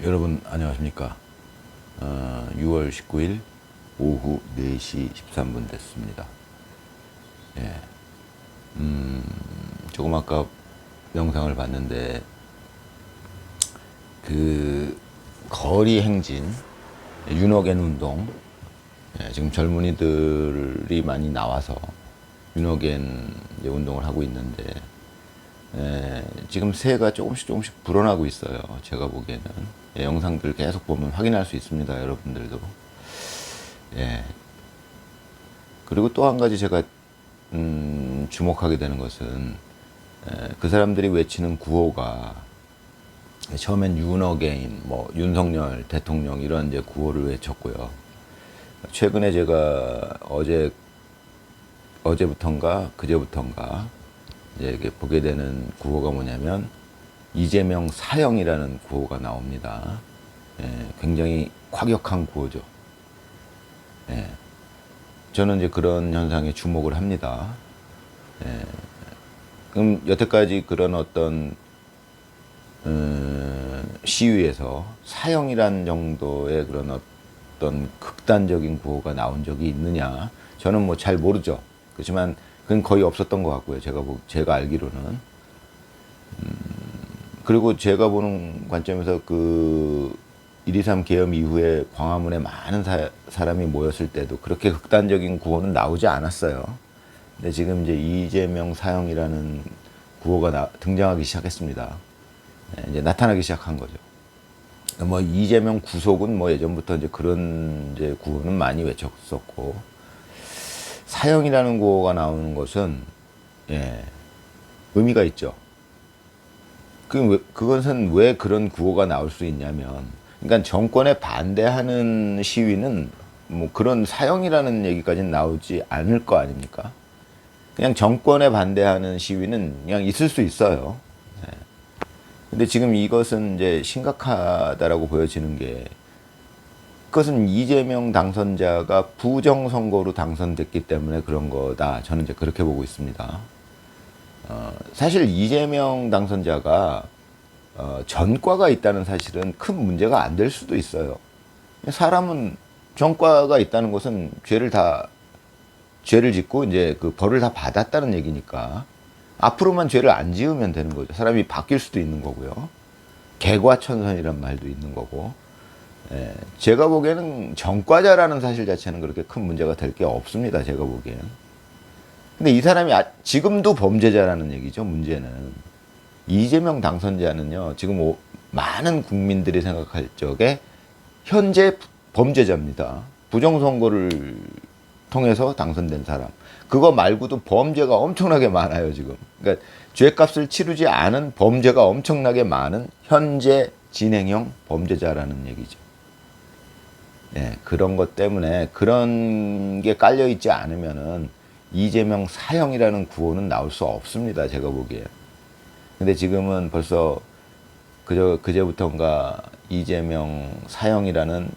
여러분 안녕하십니까. 6월 19일 오후 4시 13분 됐습니다. 예. 조금 아까 영상을 봤는데 그 거리 행진, 윤호겐 운동, 지금 젊은이들이 많이 나와서 윤호겐 운동을 하고 있는데 지금 새가 조금씩 불어나고 있어요. 제가 보기에는 영상들 계속 보면 확인할 수 있습니다. 여러분들도. 그리고 또 한 가지 제가 주목하게 되는 것은 그 사람들이 외치는 구호가 처음엔 윤어게인, 뭐 윤석열 대통령 이런 이제 구호를 외쳤고요. 최근에 제가 어제부턴가 그제부턴가 이제 보게 되는 구호가 뭐냐면 이재명 사형이라는 구호가 나옵니다. 굉장히 과격한 구호죠. 저는 이제 그런 현상에 주목을 합니다. 그럼 여태까지 그런 어떤 시위에서 사형이란 정도의 그런 어떤 극단적인 구호가 나온 적이 있느냐? 저는 뭐 잘 모르죠. 그렇지만 그건 거의 없었던 것 같고요. 제가 알기로는. 그리고 제가 보는 관점에서 그 1.23 계엄 이후에 광화문에 많은 사람이 모였을 때도 그렇게 극단적인 구호는 나오지 않았어요. 근데 지금 이제 이재명 사형이라는 구호가 등장하기 시작했습니다. 이제 나타나기 시작한 거죠. 뭐 이재명 구속은 뭐 예전부터 이제 그런 이제 구호는 많이 외쳤었고, 사형이라는 구호가 나오는 것은 의미가 있죠. 그것은 왜 그런 구호가 나올 수 있냐면, 그러니까 정권에 반대하는 시위는 뭐 그런 사형이라는 얘기까지는 나오지 않을 거 아닙니까? 그냥 정권에 반대하는 시위는 그냥 있을 수 있어요. 근데 지금 이것은 이제 심각하다라고 보여지는 게, 그것은 이재명 당선자가 부정선거로 당선됐기 때문에 그런 거다. 저는 이제 그렇게 보고 있습니다. 사실 이재명 당선자가 전과가 있다는 사실은 큰 문제가 안 될 수도 있어요. 사람은 전과가 있다는 것은 죄를 짓고 이제 그 벌을 다 받았다는 얘기니까 앞으로만 죄를 안 지으면 되는 거죠. 사람이 바뀔 수도 있는 거고요. 개과천선이란 말도 있는 거고. 제가 보기에는 전과자라는 사실 자체는 그렇게 큰 문제가 될 게 없습니다. 제가 보기에는. 근데 이 사람이 지금도 범죄자라는 얘기죠. 문제는 이재명 당선자는요, 지금 많은 국민들이 생각할 적에 현재 범죄자입니다. 부정선거를 통해서 당선된 사람. 그거 말고도 범죄가 엄청나게 많아요, 지금. 그러니까 죄값을 치르지 않은 범죄가 엄청나게 많은 현재 진행형 범죄자라는 얘기죠. 그런 것 때문에 그런 게 깔려 있지 않으면은 이재명 사형이라는 구호는 나올 수 없습니다, 제가 보기에. 근데 지금은 벌써 그제부터인가 이재명 사형이라는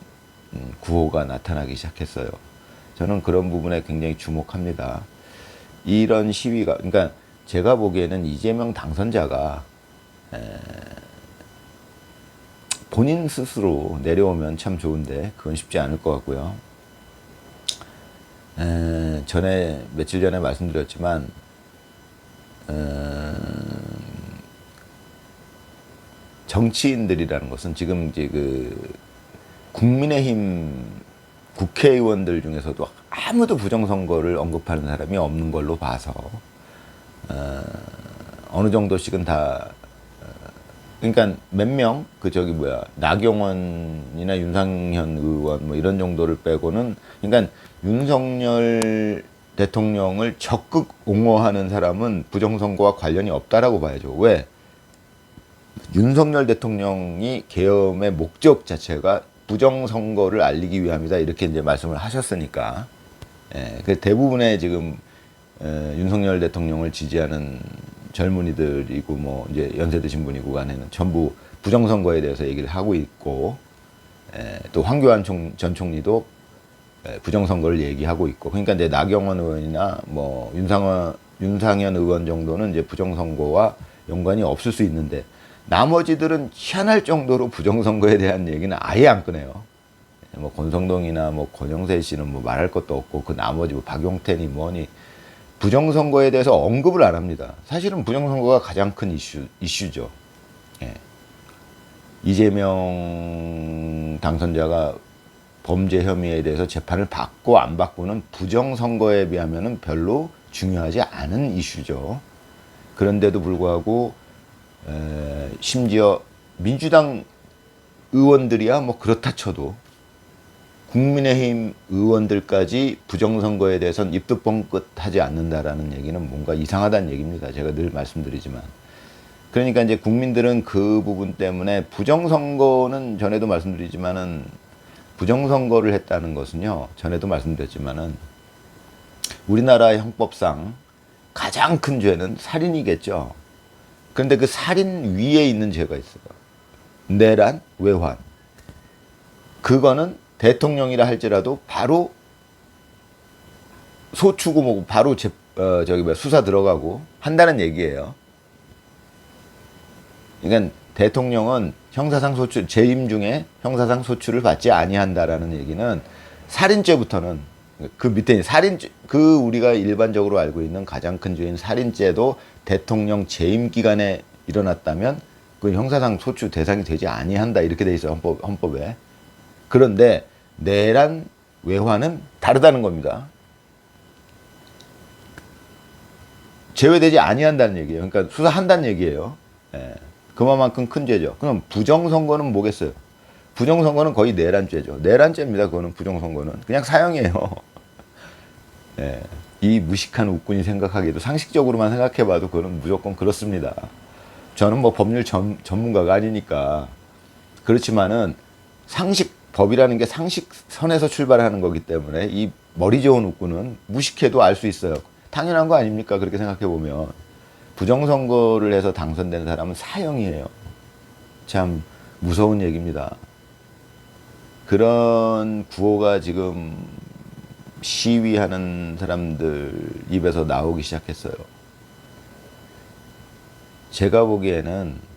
구호가 나타나기 시작했어요. 저는 그런 부분에 굉장히 주목합니다. 이런 시위가, 그러니까 제가 보기에는 이재명 당선자가 본인 스스로 내려오면 참 좋은데 그건 쉽지 않을 것 같고요. 며칠 전에 말씀드렸지만 정치인들이라는 것은 지금 이제 그 국민의힘 국회의원들 중에서도 아무도 부정선거를 언급하는 사람이 없는 걸로 봐서 어느 정도씩은 다, 그러니까 몇 명 나경원이나 윤상현 의원 뭐 이런 정도를 빼고는, 그러니까 윤석열 대통령을 적극 옹호하는 사람은 부정선거와 관련이 없다라고 봐야죠. 왜? 윤석열 대통령이 계엄의 목적 자체가 부정선거를 알리기 위함이다, 이렇게 이제 말씀을 하셨으니까. 그 대부분의 지금 윤석열 대통령을 지지하는 젊은이들이고 뭐 이제 연세 드신 분이고 간에는 전부 부정선거에 대해서 얘기를 하고 있고, 또 황교안 전 총리도 부정선거를 얘기하고 있고, 그러니까 이제 나경원 의원이나 뭐 윤상현 의원 정도는 이제 부정선거와 연관이 없을 수 있는데, 나머지들은 희한할 정도로 부정선거에 대한 얘기는 아예 안 꺼내요. 뭐 권성동이나 뭐 권영세 씨는 뭐 말할 것도 없고 그 나머지 뭐 박용태니 뭐니 부정선거에 대해서 언급을 안 합니다. 사실은 부정선거가 가장 큰 이슈죠. 예. 이재명 당선자가 범죄 혐의에 대해서 재판을 받고 안 받고는 부정선거에 비하면 별로 중요하지 않은 이슈죠. 그런데도 불구하고 심지어 민주당 의원들이야 뭐 그렇다 쳐도 국민의힘 의원들까지 부정선거에 대해서는 입도 뻥끗하지 않는다라는 얘기는 뭔가 이상하다는 얘기입니다. 제가 늘 말씀드리지만. 그러니까 이제 국민들은 그 부분 때문에 부정선거는 전에도 말씀드리지만은 부정선거를 했다는 것은요. 전에도 말씀드렸지만은 우리나라 형법상 가장 큰 죄는 살인이겠죠. 그런데 그 살인 위에 있는 죄가 있어요. 내란, 외환. 그거는 대통령이라 할지라도 바로 소추고 뭐고 바로 수사 들어가고 한다는 얘기예요. 그러니까 대통령은 형사상 소출 재임 중에 형사상 소출을 받지 아니한다라는 얘기는 살인죄부터는 그 밑에 살인죄 그 우리가 일반적으로 알고 있는 가장 큰 죄인 살인죄도 대통령 재임 기간에 일어났다면 그 형사상 소출 대상이 되지 아니한다 이렇게 돼 있어요 헌법에. 그런데 내란 외환은 다르다는 겁니다. 제외되지 아니한다는 얘기예요. 그러니까 수사한다는 얘기예요. 예. 그만큼 큰 죄죠. 그럼 부정선거는 뭐겠어요? 부정선거는 거의 내란죄죠. 내란죄입니다. 그거는 부정선거는 그냥 사형이에요. 예. 이 무식한 웃군이 생각하기에도 상식적으로만 생각해봐도 그거는 무조건 그렇습니다. 저는 뭐 법률 전문가가 아니니까 그렇지만은 법이라는 게 상식선에서 출발하는 거기 때문에 이 머리 좋은 웃군은 무식해도 알 수 있어요. 당연한 거 아닙니까? 그렇게 생각해 보면 부정선거를 해서 당선된 사람은 사형이에요. 참 무서운 얘기입니다. 그런 구호가 지금 시위하는 사람들 입에서 나오기 시작했어요. 제가 보기에는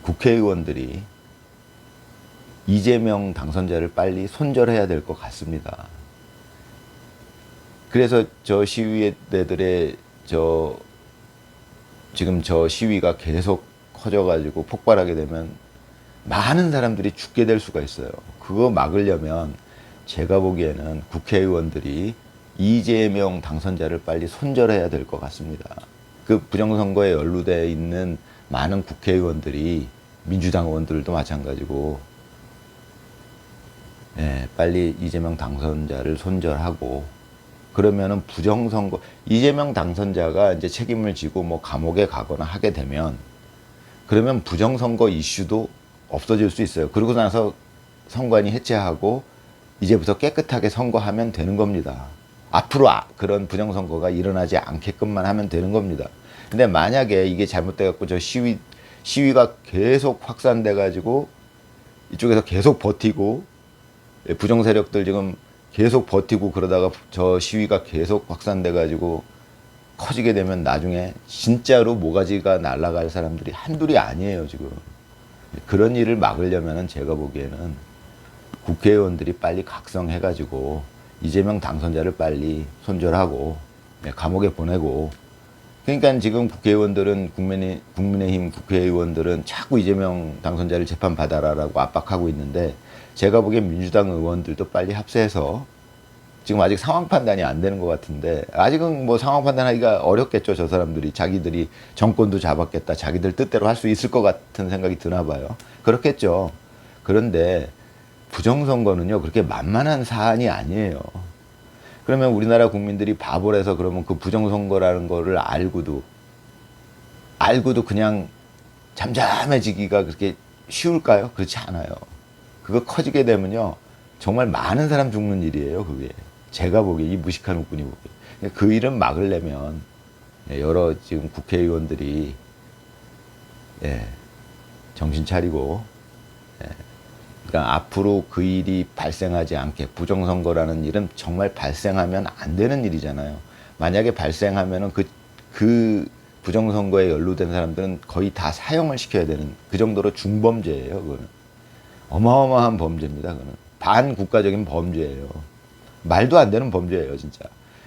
국회의원들이 이재명 당선자를 빨리 손절해야 될 것 같습니다. 그래서 저 시위대들의 지금 저 시위가 계속 커져가지고 폭발하게 되면 많은 사람들이 죽게 될 수가 있어요. 그거 막으려면 제가 보기에는 국회의원들이 이재명 당선자를 빨리 손절해야 될 것 같습니다. 그 부정선거에 연루되어 있는 많은 국회의원들이 민주당 의원들도 마찬가지고 빨리 이재명 당선자를 손절하고 그러면은 부정선거 이재명 당선자가 이제 책임을 지고 뭐 감옥에 가거나 하게 되면 그러면 부정선거 이슈도 없어질 수 있어요. 그러고 나서 선관위 해체하고 이제부터 깨끗하게 선거하면 되는 겁니다. 앞으로 그런 부정선거가 일어나지 않게끔만 하면 되는 겁니다. 근데 만약에 이게 잘못돼갖고 저 시위가 계속 확산돼가지고 이쪽에서 계속 버티고 부정세력들 지금 계속 버티고 그러다가 저 시위가 계속 확산돼가지고 커지게 되면 나중에 진짜로 모가지가 날아갈 사람들이 한둘이 아니에요, 지금. 그런 일을 막으려면은 제가 보기에는 국회의원들이 빨리 각성해가지고 이재명 당선자를 빨리 손절하고 감옥에 보내고 그러니까 지금 국회의원들은 국민의힘 국회의원들은 자꾸 이재명 당선자를 재판받아라라고 압박하고 있는데 제가 보기엔 민주당 의원들도 빨리 합세해서 지금 아직 상황 판단이 안 되는 것 같은데 아직은 뭐 상황 판단하기가 어렵겠죠. 저 사람들이 자기들이 정권도 잡았겠다. 자기들 뜻대로 할 수 있을 것 같은 생각이 드나 봐요. 그렇겠죠. 그런데 부정선거는요 그렇게 만만한 사안이 아니에요. 그러면 우리나라 국민들이 바보라서 그러면 그 부정선거라는 거를 알고도 그냥 잠잠해지기가 그렇게 쉬울까요? 그렇지 않아요. 그거 커지게 되면요 정말 많은 사람 죽는 일이에요. 그게 제가 보기에 이 무식한 웃군이 보기에 그 일은 막으려면 여러 지금 국회의원들이 정신 차리고 그러니까 앞으로 그 일이 발생하지 않게 부정선거라는 일은 정말 발생하면 안 되는 일이잖아요. 만약에 발생하면은 그 부정선거에 연루된 사람들은 거의 다 사형을 시켜야 되는 그 정도로 중범죄예요. 그거는 어마어마한 범죄입니다. 그거는 반국가적인 범죄예요. 말도 안 되는 범죄예요, 진짜.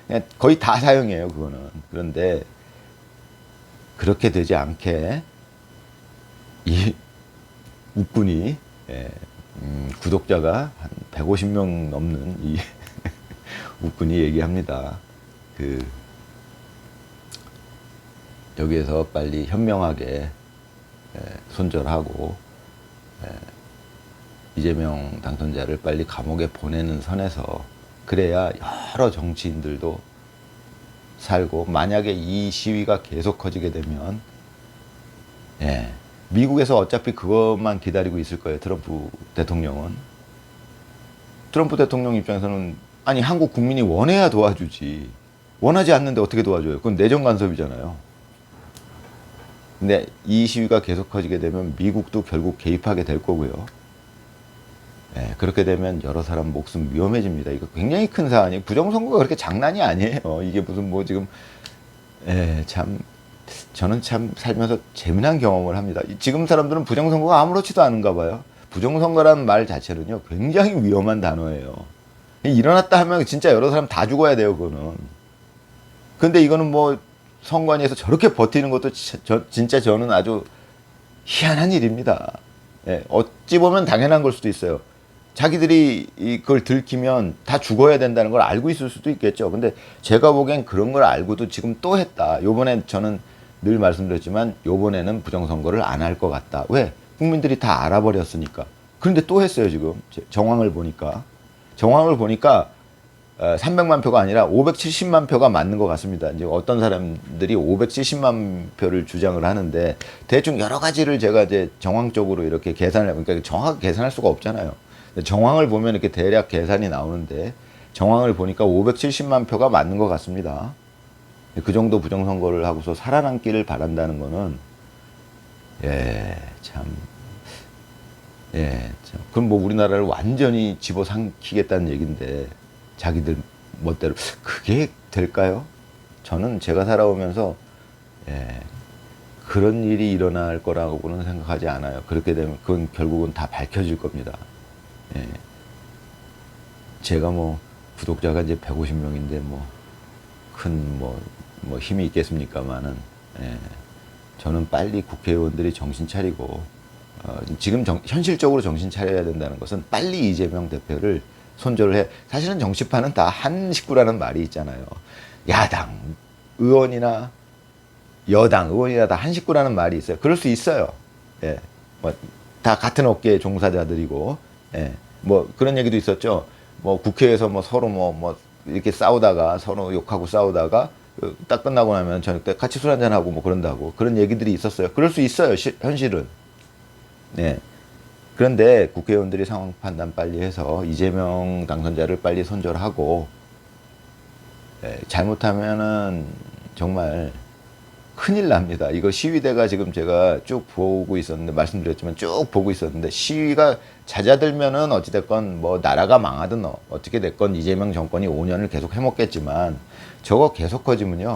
그냥 거의 다 사형이에요, 그거는. 그런데 그렇게 되지 않게 이 웃군이 구독자가 한 150명 넘는 이 웃군이 얘기합니다. 여기에서 빨리 현명하게 손절하고 이재명 당선자를 빨리 감옥에 보내는 선에서 그래야 여러 정치인들도 살고, 만약에 이 시위가 계속 커지게 되면 미국에서 어차피 그것만 기다리고 있을 거예요. 트럼프 대통령은. 트럼프 대통령 입장에서는 아니 한국 국민이 원해야 도와주지, 원하지 않는데 어떻게 도와줘요? 그건 내정 간섭이잖아요. 근데 이 시위가 계속 커지게 되면 미국도 결국 개입하게 될 거고요. 그렇게 되면 여러 사람 목숨 위험해집니다. 이거 굉장히 큰 사안이, 부정선거가 그렇게 장난이 아니에요. 이게 무슨 뭐 지금 참 저는 참 살면서 재미난 경험을 합니다. 지금 사람들은 부정선거가 아무렇지도 않은가 봐요. 부정선거라는 말 자체는요 굉장히 위험한 단어예요. 일어났다 하면 진짜 여러 사람 다 죽어야 돼요, 그거는. 근데 이거는 뭐 선관위에서 저렇게 버티는 것도 진짜 저는 아주 희한한 일입니다. 어찌 보면 당연한 걸 수도 있어요. 자기들이 그걸 들키면 다 죽어야 된다는 걸 알고 있을 수도 있겠죠. 근데 제가 보기엔 그런 걸 알고도 지금 또 했다. 요번엔 저는 늘 말씀드렸지만 요번에는 부정선거를 안 할 것 같다. 왜? 국민들이 다 알아버렸으니까. 그런데 또 했어요, 지금. 정황을 보니까. 300만 표가 아니라 570만 표가 맞는 것 같습니다. 이제 어떤 사람들이 570만 표를 주장을 하는데, 대충 여러 가지를 제가 이제 정황적으로 이렇게 그러니까 정확하게 계산할 수가 없잖아요. 정황을 보면 이렇게 대략 계산이 나오는데, 정황을 보니까 570만 표가 맞는 것 같습니다. 그 정도 부정선거를 하고서 살아남기를 바란다는 거는, 참. 그럼 뭐 우리나라를 완전히 집어삼키겠다는 얘기인데, 자기들 멋대로. 그게 될까요? 저는 제가 살아오면서, 그런 일이 일어날 거라고는 생각하지 않아요. 그렇게 되면 그건 결국은 다 밝혀질 겁니다. 제가 뭐 구독자가 이제 150명인데 뭐 큰 뭐 힘이 있겠습니까만은, 저는 빨리 국회의원들이 정신 차리고, 지금 현실적으로 정신 차려야 된다는 것은 빨리 이재명 대표를 손절을 해. 사실은 정치판은 다 한 식구라는 말이 있잖아요. 야당 의원이나 여당 의원이나 다 한 식구라는 말이 있어요. 그럴 수 있어요. 뭐 다 같은 업계의 종사자들이고, 뭐 그런 얘기도 있었죠. 뭐 국회에서 뭐 서로 뭐 이렇게 싸우다가, 서로 욕하고 싸우다가 딱 끝나고 나면 저녁 때 같이 술 한잔 하고 뭐 그런다고, 그런 얘기들이 있었어요. 그럴 수 있어요, 현실은. 그런데 국회의원들이 상황 판단 빨리 해서 이재명 당선자를 빨리 손절하고, 잘못하면은 정말 큰일 납니다. 이거 시위대가 지금 제가 쭉 보고 있었는데, 말씀드렸지만 쭉 보고 있었는데, 시위가 잦아들면은 어찌됐건 뭐 나라가 망하든 어떻게 됐건 이재명 정권이 5년을 계속 해먹겠지만, 저거 계속 커지면요,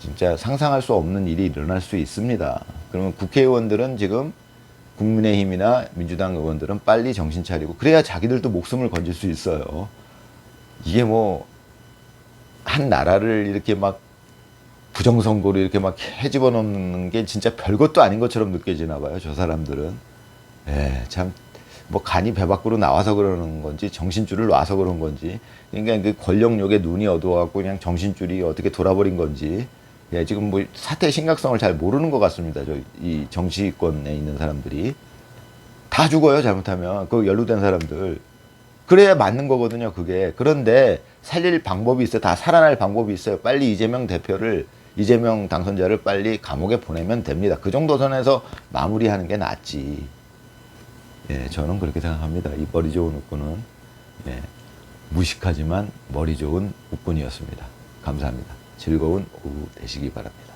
진짜 상상할 수 없는 일이 일어날 수 있습니다. 그러면 국회의원들은 지금, 국민의힘이나 민주당 의원들은 빨리 정신 차리고, 그래야 자기들도 목숨을 건질 수 있어요. 이게 뭐 한 나라를 이렇게 막 부정선거로 이렇게 막 해집어 놓는 게 진짜 별것도 아닌 것처럼 느껴지나 봐요, 저 사람들은. 참, 뭐 간이 배 밖으로 나와서 그러는 건지, 정신줄을 놔서 그런 건지, 그러니까 그 권력욕에 눈이 어두워갖고 그냥 정신줄이 어떻게 돌아버린 건지, 지금 뭐 사태의 심각성을 잘 모르는 것 같습니다. 이 정치권에 있는 사람들이. 다 죽어요, 잘못하면. 그 연루된 사람들. 그래야 맞는 거거든요, 그게. 그런데 살릴 방법이 있어요. 다 살아날 방법이 있어요. 빨리 이재명 당선자를 빨리 감옥에 보내면 됩니다. 그 정도 선에서 마무리하는 게 낫지. 저는 그렇게 생각합니다. 이 머리 좋은 웃군은, 무식하지만 머리 좋은 웃군이었습니다. 감사합니다. 즐거운 오후 되시기 바랍니다.